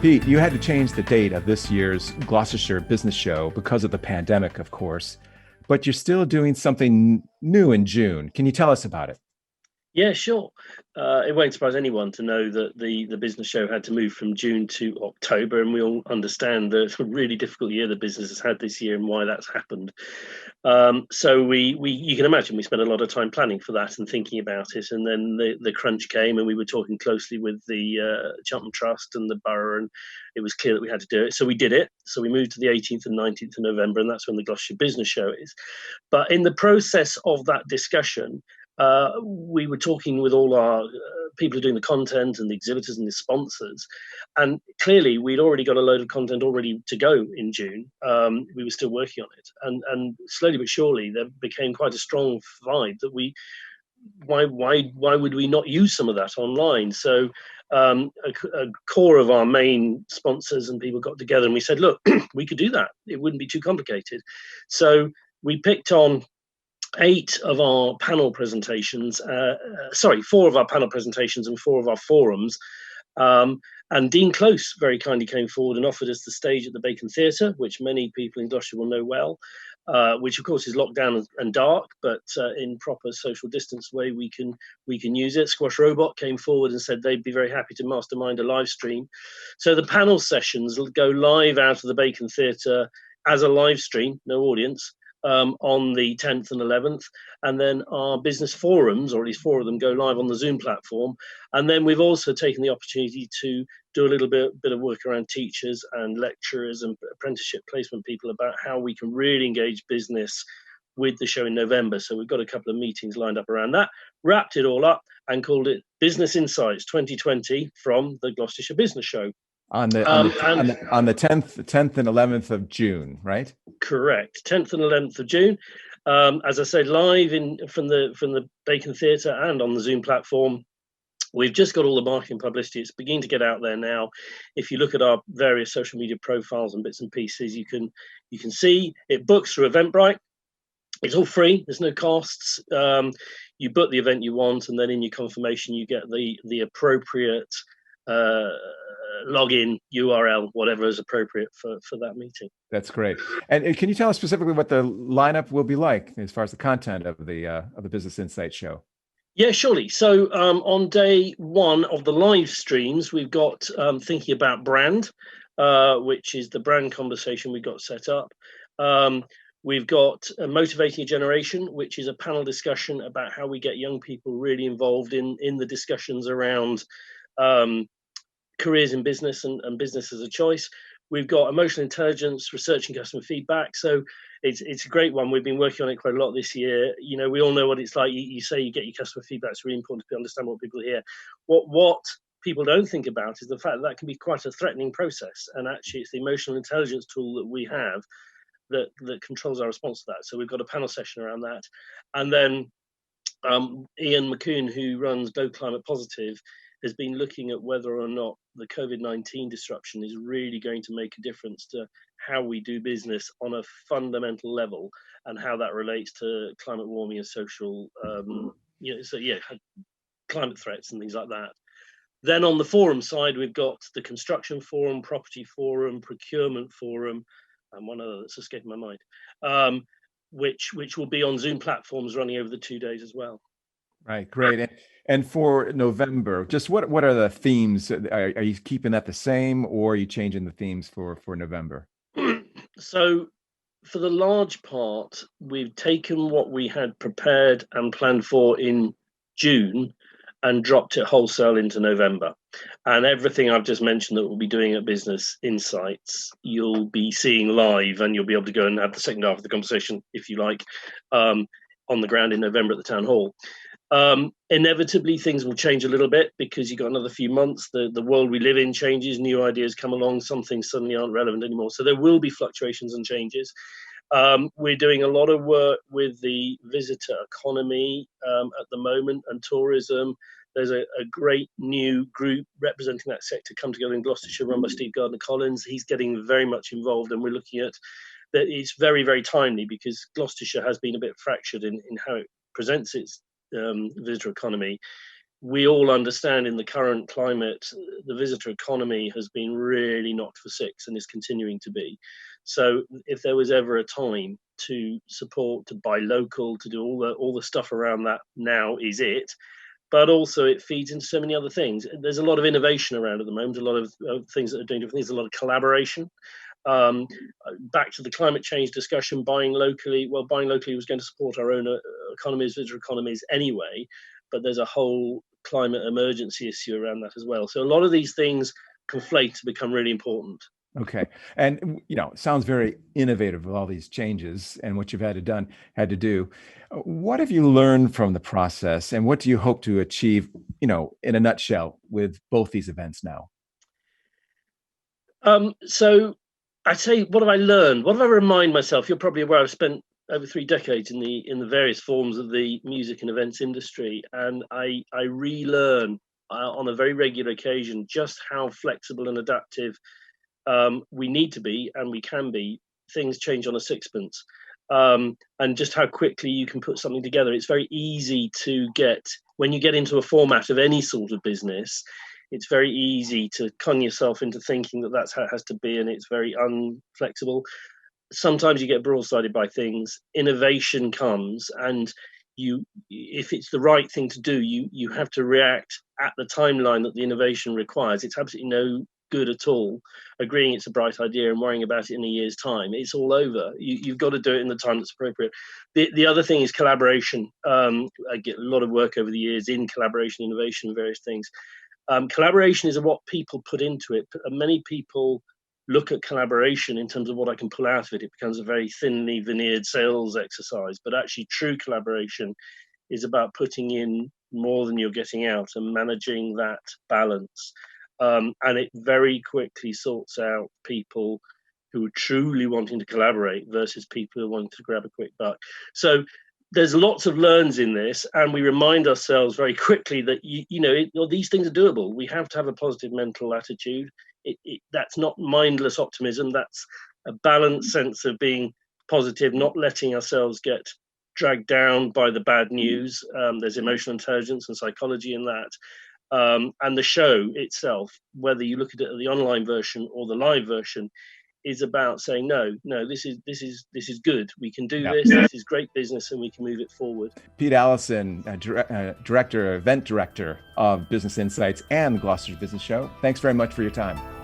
Pete, you had to change the date of this year's Gloucestershire Business Show because of the pandemic, of course, but you're still doing something new in June. Can you tell us about it? Yeah, sure. It won't surprise anyone to know that the business show had to move from June to October, and we all understand the really difficult year the business has had this year and why that's happened. So we you can imagine we spent a lot of time planning for that and thinking about it, and then the crunch came, and we were talking closely with the Cheltenham Trust and the borough, and it was clear that we had to do it. So we did it. So we moved to the 18th and 19th of November, and that's when the Gloucestershire Business Show is. But in the process of that discussion, we were talking with all our people who are doing the content and the exhibitors and the sponsors, and clearly we'd already got a load of content already to go in June. We were still working on it, and slowly but surely there became quite a strong vibe that why would we not use some of that online? So a core of our main sponsors and people got together and we said, look, we could do that. It wouldn't be too complicated. So we picked on four of our panel presentations and four of our forums. And Dean Close very kindly came forward and offered us the stage at the Bacon Theatre, which many people in Gloucester will know well, which of course is locked down and dark, but in proper social distance way we can use it. Squash Robot came forward and said they'd be very happy to mastermind a live stream. So the panel sessions will go live out of the Bacon Theatre as a live stream, no audience, on the 10th and 11th, and then our business forums, or at least four of them, go live on the Zoom platform. And then we've also taken the opportunity to do a little bit of work around teachers and lecturers and apprenticeship placement people about how we can really engage business with the show in November. So we've got a couple of meetings lined up around that, wrapped it all up and called it Business Insights 2020 from the Gloucestershire Business Show. On the 10th and 11th of June, right? Correct, 10th and 11th of June. As I said, live from the Bacon Theatre and on the Zoom platform. We've just got all the marketing publicity. It's beginning to get out there now. If you look at our various social media profiles and bits and pieces, you can see it books through Eventbrite. It's all free. There's no costs. You book the event you want, and then in your confirmation you get the appropriate login URL, whatever is appropriate for that meeting. That's great. And can you tell us specifically what the lineup will be like as far as the content of the Business Insight show? Yeah, surely. So on day one of the live streams, we've got thinking about brand, which is the brand conversation we got set up. We've got Motivating a Generation, which is a panel discussion about how we get young people really involved in the discussions around careers in business and business as a choice. We've got emotional intelligence, research and customer feedback. So it's a great one. We've been working on it quite a lot this year. You know, we all know what it's like. You say you get your customer feedback. It's really important to understand what people hear. What people don't think about is the fact that can be quite a threatening process. And actually, it's the emotional intelligence tool that we have that controls our response to that. So we've got a panel session around that. And then Ian McCoon, who runs Go Climate Positive, has been looking at whether or not the COVID-19 disruption is really going to make a difference to how we do business on a fundamental level and how that relates to climate warming and social, climate threats and things like that. Then on the forum side, we've got the construction forum, property forum, procurement forum, and one other that's escaping my mind, which will be on Zoom platforms running over the 2 days as well. Right, great. And for November, just what are the themes? Are you keeping that the same, or are you changing the themes for November? So for the large part, we've taken what we had prepared and planned for in June and dropped it wholesale into November. And everything I've just mentioned that we'll be doing at Business Insights, you'll be seeing live, and you'll be able to go and have the second half of the conversation, if you like, on the ground in November at the town hall. Inevitably, things will change a little bit because you've got another few months. The world we live in changes, new ideas come along, some things suddenly aren't relevant anymore. So there will be fluctuations and changes. We're doing a lot of work with the visitor economy at the moment and tourism. There's a great new group representing that sector come together in Gloucestershire, run by Steve Gardner-Collins. He's getting very much involved, and we're looking at that. It's very, very timely because Gloucestershire has been a bit fractured in how it presents its visitor economy. we all understand in the current climate, the visitor economy has been really knocked for six and is continuing to be. So if there was ever a time to support, to buy local, to do all the stuff around that, now is it. But also it feeds into so many other things. There's a lot of innovation around at the moment, a lot of things that are doing different things, a lot of collaboration. Um, Back to the climate change discussion, buying locally. Well, buying locally was going to support our own economies, visitor economies anyway, but there's a whole climate emergency issue around that as well. So a lot of these things conflate to become really important. Okay. And it sounds very innovative with all these changes and what you've had to do. What have you learned from the process and what do you hope to achieve, in a nutshell with both these events now? So I say, what have I learned? What have I remind myself? You're probably aware I've spent over 3 decades in the various forms of the music and events industry, and I relearn on a very regular occasion just how flexible and adaptive we need to be, and we can be. Things change on a sixpence, and just how quickly you can put something together. It's very easy to get, when you get into a format of any sort of business, it's very easy to con yourself into thinking that that's how it has to be, and it's very unflexible. Sometimes you get broadsided by things. Innovation comes, and if it's the right thing to do, you have to react at the timeline that the innovation requires. It's absolutely no good at all agreeing it's a bright idea and worrying about it in a year's time. It's all over. You've got to do it in the time that's appropriate. The other thing is collaboration. I get a lot of work over the years in collaboration, innovation, and various things. Collaboration is what people put into it. Many people look at collaboration in terms of what I can pull out of it. It becomes a very thinly veneered sales exercise, but actually true collaboration is about putting in more than you're getting out and managing that balance. And it very quickly sorts out people who are truly wanting to collaborate versus people who are wanting to grab a quick buck. So there's lots of learns in this, and we remind ourselves very quickly that these things are doable. We have to have a positive mental attitude. That's not mindless optimism. That's a balanced sense of being positive, not letting ourselves get dragged down by the bad news. There's emotional intelligence and psychology in that. And the show itself, whether you look at it at the online version or the live version, is about saying no, this is good. We can do this. This is great business, and we can move it forward. Pete Allison, event director of Business Insights and the Gloucestershire Business Show. Thanks very much for your time.